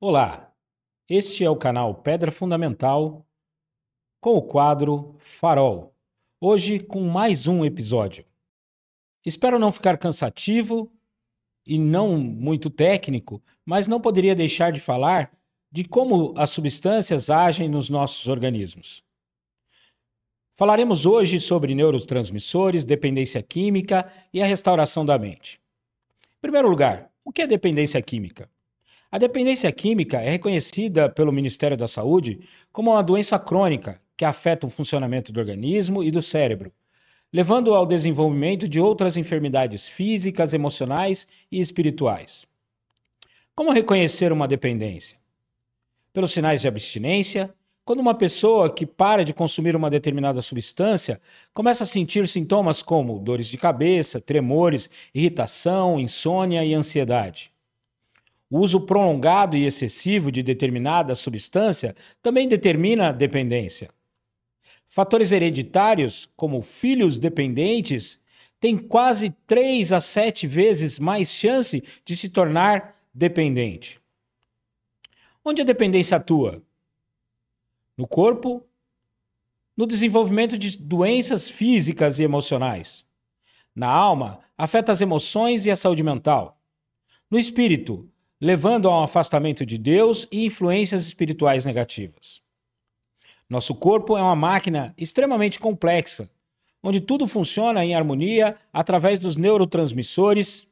Olá, este é o canal Pedra Fundamental com o quadro Farol, hoje com mais um episódio. Espero não ficar cansativo e não muito técnico, mas não poderia deixar de falar de como as substâncias agem nos nossos organismos. Falaremos hoje sobre neurotransmissores, dependência química e a restauração da mente. Em primeiro lugar, o que é dependência química? A dependência química é reconhecida pelo Ministério da Saúde como uma doença crônica que afeta o funcionamento do organismo e do cérebro, levando ao desenvolvimento de outras enfermidades físicas, emocionais e espirituais. Como reconhecer uma dependência? Pelos sinais de abstinência, quando uma pessoa que para de consumir uma determinada substância começa a sentir sintomas como dores de cabeça, tremores, irritação, insônia e ansiedade. O uso prolongado e excessivo de determinada substância também determina dependência. Fatores hereditários, como filhos dependentes, têm quase 3 a 7 vezes mais chance de se tornar dependente. Onde a dependência atua? No corpo, no desenvolvimento de doenças físicas e emocionais. Na alma, afeta as emoções e a saúde mental. No espírito, levando a um afastamento de Deus e influências espirituais negativas. Nosso corpo é uma máquina extremamente complexa, onde tudo funciona em harmonia através dos neurotransmissores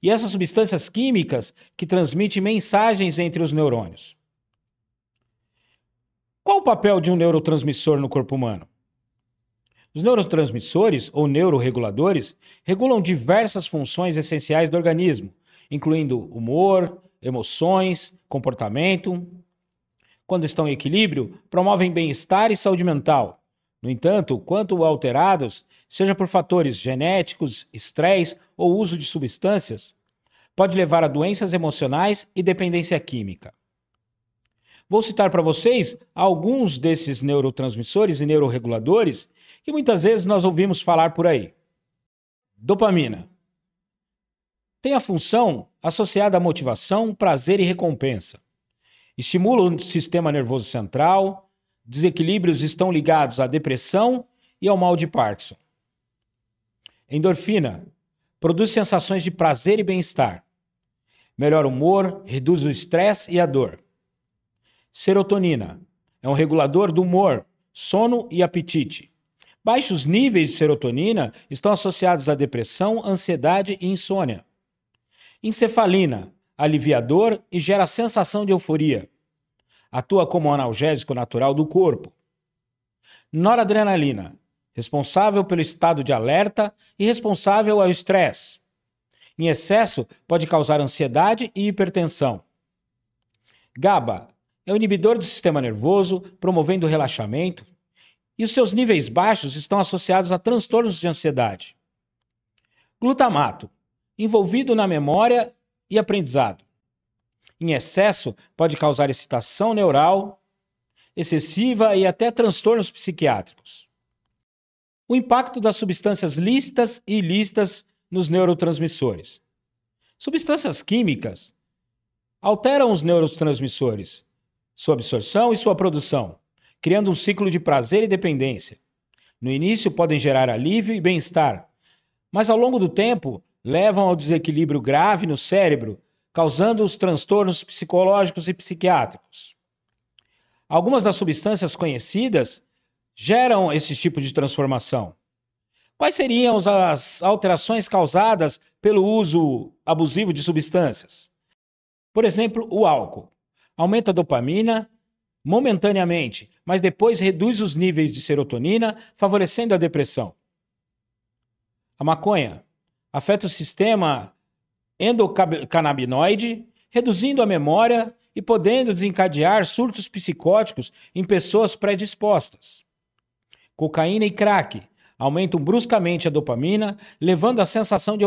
e essas substâncias químicas que transmitem mensagens entre os neurônios. Qual o papel de um neurotransmissor no corpo humano? Os neurotransmissores, ou neuroreguladores, regulam diversas funções essenciais do organismo, incluindo humor, emoções, comportamento. Quando estão em equilíbrio, promovem bem-estar e saúde mental. No entanto, quando alterados, seja por fatores genéticos, estresse ou uso de substâncias, pode levar a doenças emocionais e dependência química. Vou citar para vocês alguns desses neurotransmissores e neuroreguladores que muitas vezes nós ouvimos falar por aí. Dopamina. Tem a função associada à motivação, prazer e recompensa. Estimula o sistema nervoso central, desequilíbrios estão ligados à depressão e ao mal de Parkinson. Endorfina. Produz sensações de prazer e bem-estar. Melhora o humor, reduz o estresse e a dor. Serotonina. É um regulador do humor, sono e apetite. Baixos níveis de serotonina estão associados à depressão, ansiedade e insônia. Encefalina, aliviador e gera sensação de euforia. Atua como analgésico natural do corpo. Noradrenalina, responsável pelo estado de alerta e responsável ao estresse. Em excesso, pode causar ansiedade e hipertensão. GABA, é o inibidor do sistema nervoso, promovendo o relaxamento, e os seus níveis baixos estão associados a transtornos de ansiedade. Glutamato, envolvido na memória e aprendizado. Em excesso, pode causar excitação neural excessiva e até transtornos psiquiátricos. O impacto das substâncias lícitas e ilícitas nos neurotransmissores. Substâncias químicas alteram os neurotransmissores, sua absorção e sua produção, criando um ciclo de prazer e dependência. No início, podem gerar alívio e bem-estar, mas ao longo do tempo, levam ao desequilíbrio grave no cérebro, causando os transtornos psicológicos e psiquiátricos. Algumas das substâncias conhecidas geram esse tipo de transformação. Quais seriam as alterações causadas pelo uso abusivo de substâncias? Por exemplo, o álcool. Aumenta a dopamina momentaneamente, mas depois reduz os níveis de serotonina, favorecendo a depressão. A maconha afeta o sistema endocannabinoide, reduzindo a memória e podendo desencadear surtos psicóticos em pessoas predispostas. Cocaína e crack aumentam bruscamente a dopamina, levando à sensação de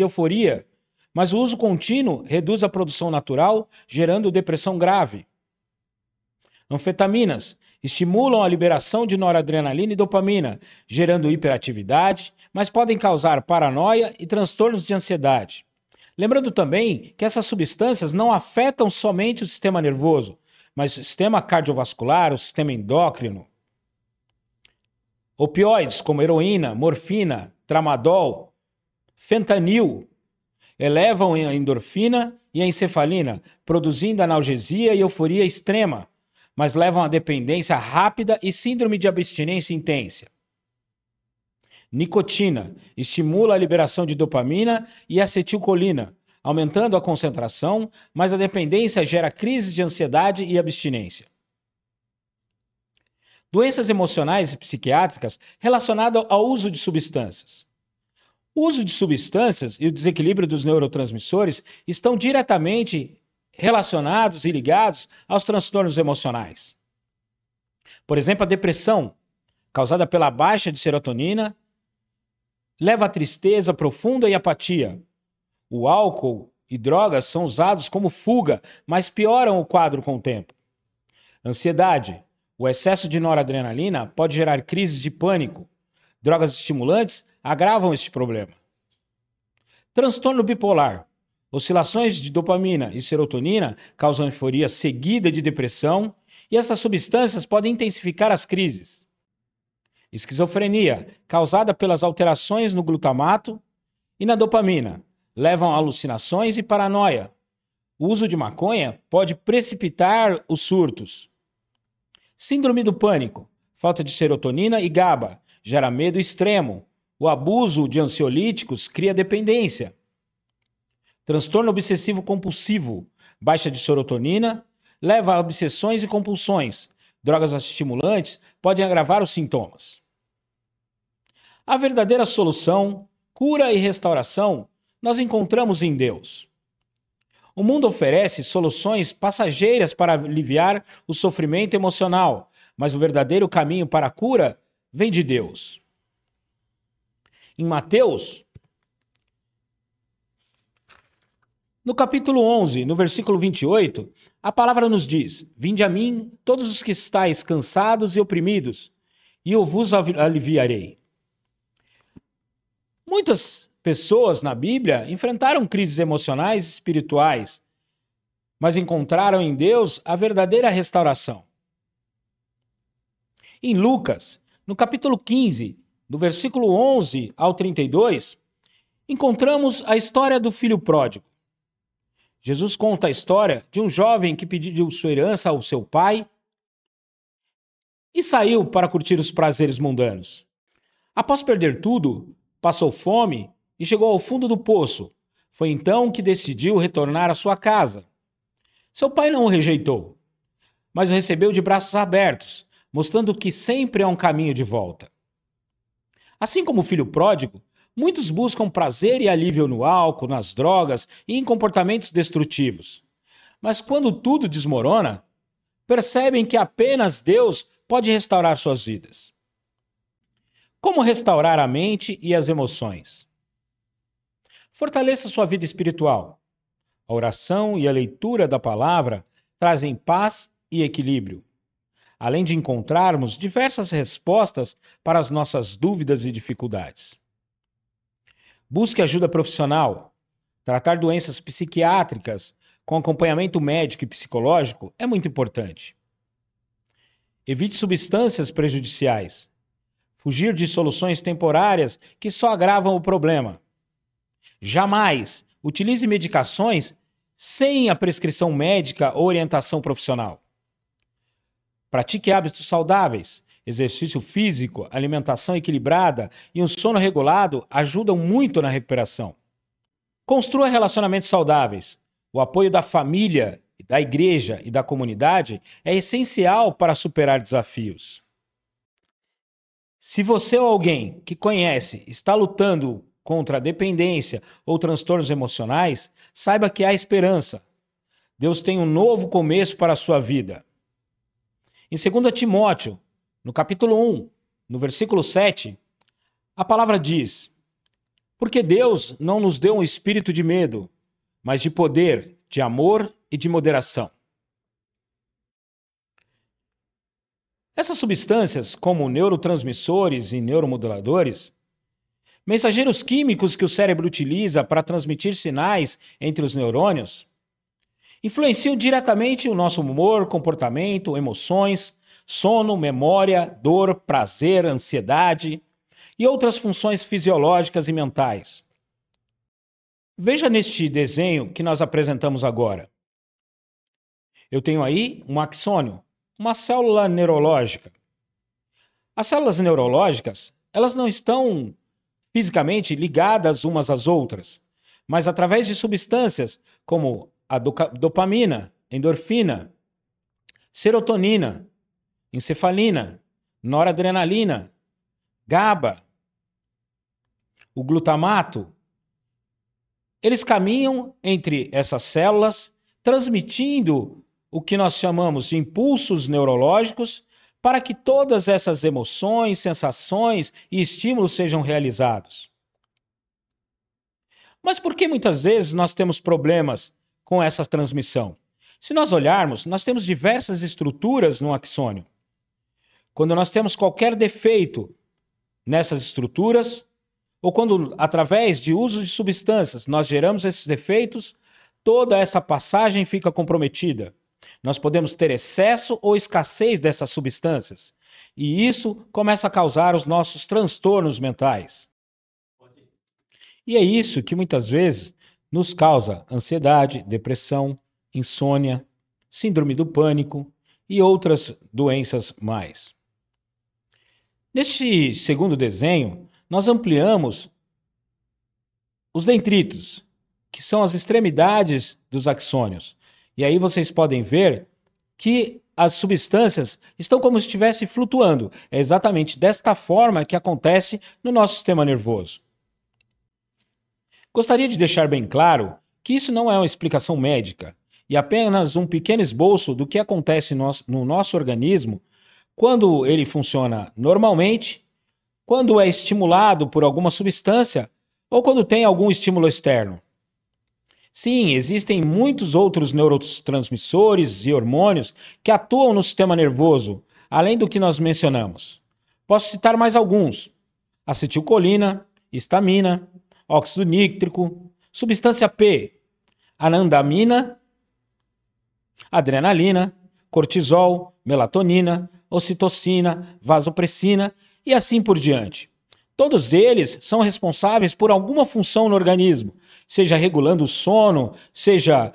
euforia, mas o uso contínuo reduz a produção natural, gerando depressão grave. Anfetaminas estimulam a liberação de noradrenalina e dopamina, gerando hiperatividade, mas podem causar paranoia e transtornos de ansiedade. Lembrando também que essas substâncias não afetam somente o sistema nervoso, mas o sistema cardiovascular, o sistema endócrino. Opioides como heroína, morfina, tramadol, fentanil elevam a endorfina e a encefalina, produzindo analgesia e euforia extrema, mas levam a dependência rápida e síndrome de abstinência intensa. Nicotina estimula a liberação de dopamina e acetilcolina, aumentando a concentração, mas a dependência gera crises de ansiedade e abstinência. Doenças emocionais e psiquiátricas relacionadas ao uso de substâncias. O uso de substâncias e o desequilíbrio dos neurotransmissores estão diretamente relacionados e ligados aos transtornos emocionais. Por exemplo, a depressão, causada pela baixa de serotonina, leva à tristeza profunda e apatia. O álcool e drogas são usados como fuga, mas pioram o quadro com o tempo. Ansiedade. O excesso de noradrenalina pode gerar crises de pânico. Drogas estimulantes agravam este problema. Transtorno bipolar. Oscilações de dopamina e serotonina causam euforia seguida de depressão e essas substâncias podem intensificar as crises. Esquizofrenia, causada pelas alterações no glutamato e na dopamina, levam a alucinações e paranoia. O uso de maconha pode precipitar os surtos. Síndrome do pânico, falta de serotonina e GABA, gera medo extremo. O abuso de ansiolíticos cria dependência. Transtorno obsessivo compulsivo, baixa de serotonina, leva a obsessões e compulsões. Drogas estimulantes podem agravar os sintomas. A verdadeira solução, cura e restauração, nós encontramos em Deus. O mundo oferece soluções passageiras para aliviar o sofrimento emocional, mas o verdadeiro caminho para a cura vem de Deus. Em Mateus, no capítulo 11, no versículo 28, a palavra nos diz: Vinde a mim, todos os que estáis cansados e oprimidos, e eu vos aliviarei. Muitas pessoas na Bíblia enfrentaram crises emocionais e espirituais, mas encontraram em Deus a verdadeira restauração. Em Lucas, no capítulo 15, do versículo 11 ao 32, encontramos a história do filho pródigo. Jesus conta a história de um jovem que pediu sua herança ao seu pai e saiu para curtir os prazeres mundanos. Após perder tudo, passou fome e chegou ao fundo do poço. Foi então que decidiu retornar à sua casa. Seu pai não o rejeitou, mas o recebeu de braços abertos, mostrando que sempre há um caminho de volta. Assim como o filho pródigo, muitos buscam prazer e alívio no álcool, nas drogas e em comportamentos destrutivos. Mas quando tudo desmorona, percebem que apenas Deus pode restaurar suas vidas. Como restaurar a mente e as emoções? Fortaleça sua vida espiritual. A oração e a leitura da palavra trazem paz e equilíbrio, além de encontrarmos diversas respostas para as nossas dúvidas e dificuldades. Busque ajuda profissional. Tratar doenças psiquiátricas com acompanhamento médico e psicológico é muito importante. Evite substâncias prejudiciais. Fugir de soluções temporárias que só agravam o problema. Jamais utilize medicações sem a prescrição médica ou orientação profissional. Pratique hábitos saudáveis. Exercício físico, alimentação equilibrada e um sono regulado ajudam muito na recuperação. Construa relacionamentos saudáveis. O apoio da família, da igreja e da comunidade é essencial para superar desafios. Se você ou alguém que conhece está lutando contra a dependência ou transtornos emocionais, saiba que há esperança. Deus tem um novo começo para a sua vida. Em 2 Timóteo, no capítulo 1, no versículo 7, a palavra diz: Porque Deus não nos deu um espírito de medo, mas de poder, de amor e de moderação. Essas substâncias, como neurotransmissores e neuromoduladores, Mensageiros químicos que o cérebro utiliza para transmitir sinais entre os neurônios influenciam diretamente o nosso humor, comportamento, emoções, sono, memória, dor, prazer, ansiedade e outras funções fisiológicas e mentais. Veja neste desenho que nós apresentamos agora. Eu tenho aí um axônio, uma célula neurológica. As células neurológicas, elas não estão fisicamente ligadas umas às outras, mas através de substâncias como a dopamina, endorfina, serotonina, encefalina, noradrenalina, GABA, o glutamato, eles caminham entre essas células, transmitindo o que nós chamamos de impulsos neurológicos para que todas essas emoções, sensações e estímulos sejam realizados. Mas por que muitas vezes nós temos problemas com essa transmissão? Se nós olharmos, nós temos diversas estruturas no axônio. Quando nós temos qualquer defeito nessas estruturas, ou quando, através de uso de substâncias, nós geramos esses defeitos, toda essa passagem fica comprometida. Nós podemos ter excesso ou escassez dessas substâncias, e isso começa a causar os nossos transtornos mentais. E é isso que muitas vezes nos causa ansiedade, depressão, insônia, síndrome do pânico e outras doenças mais. Neste segundo desenho, nós ampliamos os dendritos, que são as extremidades dos axônios. E aí vocês podem ver que as substâncias estão como se estivessem flutuando. É exatamente desta forma que acontece no nosso sistema nervoso. Gostaria de deixar bem claro que isso não é uma explicação médica e apenas um pequeno esboço do que acontece no nosso organismo quando ele funciona normalmente, quando é estimulado por alguma substância ou quando tem algum estímulo externo. Sim, existem muitos outros neurotransmissores e hormônios que atuam no sistema nervoso, além do que nós mencionamos. Posso citar mais alguns: acetilcolina, histamina, óxido nítrico, substância P, anandamina, adrenalina, cortisol, melatonina, ocitocina, vasopressina e assim por diante. Todos eles são responsáveis por alguma função no organismo, seja regulando o sono, seja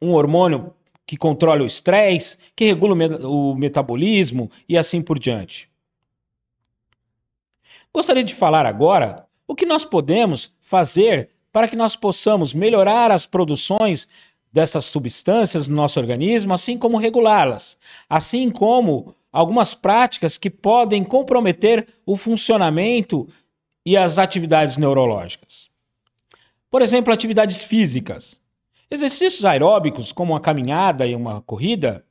um hormônio que controla o estresse, que regula o metabolismo e assim por diante. Gostaria de falar agora o que nós podemos fazer para que nós possamos melhorar as produções dessas substâncias no nosso organismo, assim como regulá-las, assim como algumas práticas que podem comprometer o funcionamento e as atividades neurológicas. Por exemplo, atividades físicas. Exercícios aeróbicos, como uma caminhada e uma corrida,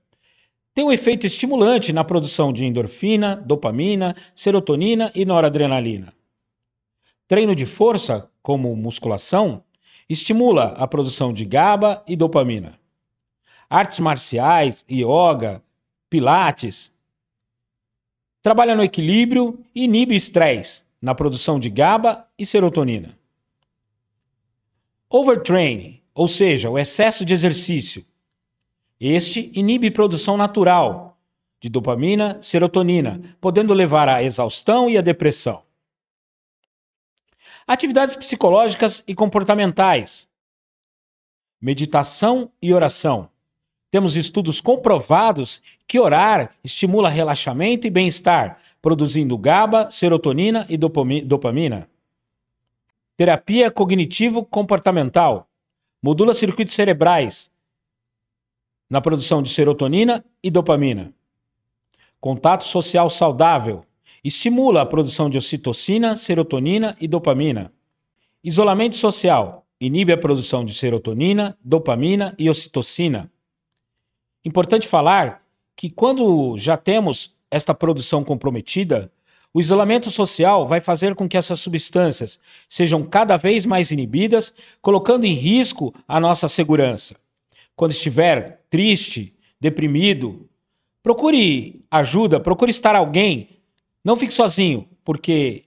têm um efeito estimulante na produção de endorfina, dopamina, serotonina e noradrenalina. Treino de força, como musculação, estimula a produção de GABA e dopamina. Artes marciais, yoga, pilates, trabalha no equilíbrio e inibe o estresse, na produção de GABA e serotonina. Overtraining, ou seja, o excesso de exercício. Este inibe produção natural de dopamina, serotonina, podendo levar à exaustão e à depressão. Atividades psicológicas e comportamentais. Meditação e oração. Temos estudos comprovados que orar estimula relaxamento e bem-estar, produzindo GABA, serotonina e dopamina. Terapia cognitivo-comportamental. Modula circuitos cerebrais na produção de serotonina e dopamina. Contato social saudável. Estimula a produção de ocitocina, serotonina e dopamina. Isolamento social. Inibe a produção de serotonina, dopamina e ocitocina. Importante falar que quando já temos esta produção comprometida, o isolamento social vai fazer com que essas substâncias sejam cada vez mais inibidas, colocando em risco a nossa segurança. Quando estiver triste, deprimido, procure ajuda, procure estar alguém. Não fique sozinho, porque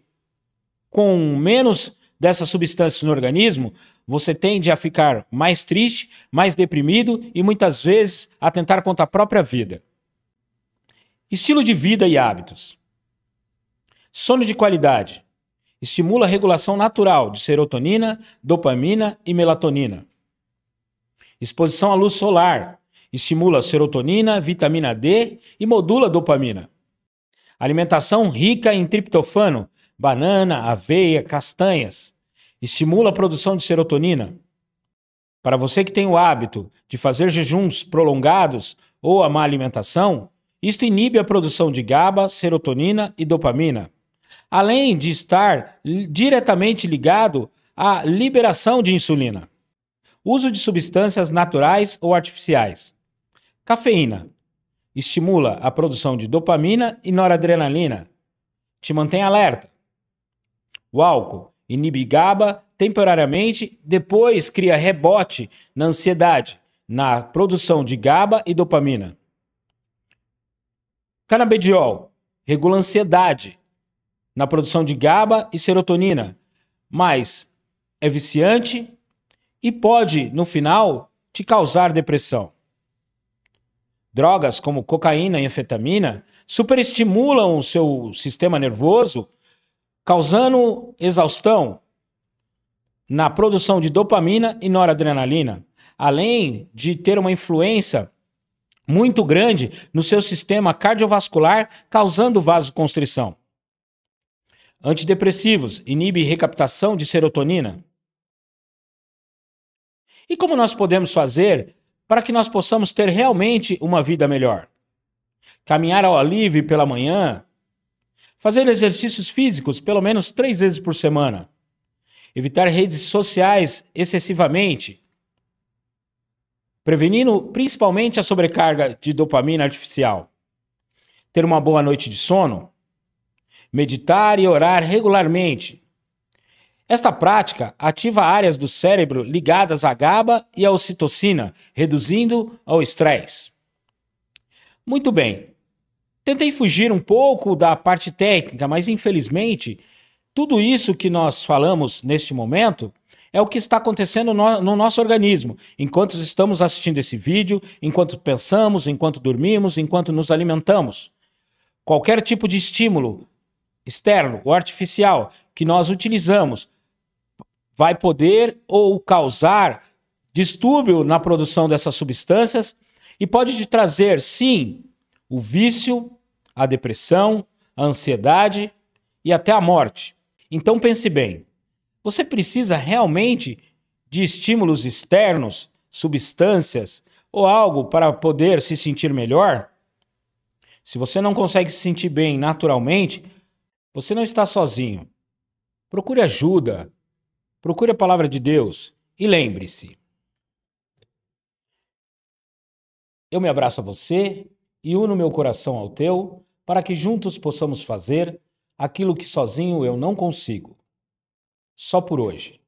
com menos dessas substâncias no organismo, você tende a ficar mais triste, mais deprimido e muitas vezes atentar contra a própria vida. Estilo de vida e hábitos. Sono de qualidade. Estimula a regulação natural de serotonina, dopamina e melatonina. Exposição à luz solar. Estimula serotonina, vitamina D e modula a dopamina. Alimentação rica em triptofano, banana, aveia, castanhas. Estimula a produção de serotonina. Para você que tem o hábito de fazer jejuns prolongados ou a má alimentação, isto inibe a produção de GABA, serotonina e dopamina, além de estar diretamente ligado à liberação de insulina. Uso de substâncias naturais ou artificiais. Cafeína. Estimula a produção de dopamina e noradrenalina. Te mantém alerta. O álcool inibe GABA temporariamente, depois cria rebote na ansiedade, na produção de GABA e dopamina. Canabidiol regula a ansiedade, na produção de GABA e serotonina, mas é viciante e pode, no final, te causar depressão. Drogas como cocaína e anfetamina superestimulam o seu sistema nervoso, causando exaustão na produção de dopamina e noradrenalina, além de ter uma influência muito grande no seu sistema cardiovascular, causando vasoconstrição. Antidepressivos inibe recaptação de serotonina. E como nós podemos fazer para que nós possamos ter realmente uma vida melhor? Caminhar ao ar livre pela manhã, fazer exercícios físicos pelo menos 3 vezes por semana, evitar redes sociais excessivamente, prevenindo principalmente a sobrecarga de dopamina artificial, ter uma boa noite de sono, meditar e orar regularmente. Esta prática ativa áreas do cérebro ligadas à GABA e à ocitocina, reduzindo o estresse. Muito bem. Tentei fugir um pouco da parte técnica, mas infelizmente, tudo isso que nós falamos neste momento é o que está acontecendo no nosso organismo, enquanto estamos assistindo esse vídeo, enquanto pensamos, enquanto dormimos, enquanto nos alimentamos. Qualquer tipo de estímulo externo ou artificial que nós utilizamos vai poder ou causar distúrbio na produção dessas substâncias e pode te trazer, sim, o vício, a depressão, a ansiedade e até a morte. Então pense bem, você precisa realmente de estímulos externos, substâncias ou algo para poder se sentir melhor? Se você não consegue se sentir bem naturalmente, você não está sozinho. Procure ajuda, procure a palavra de Deus e lembre-se. Eu me abraço a você e uno meu coração ao teu, para que juntos possamos fazer aquilo que sozinho eu não consigo. Só por hoje.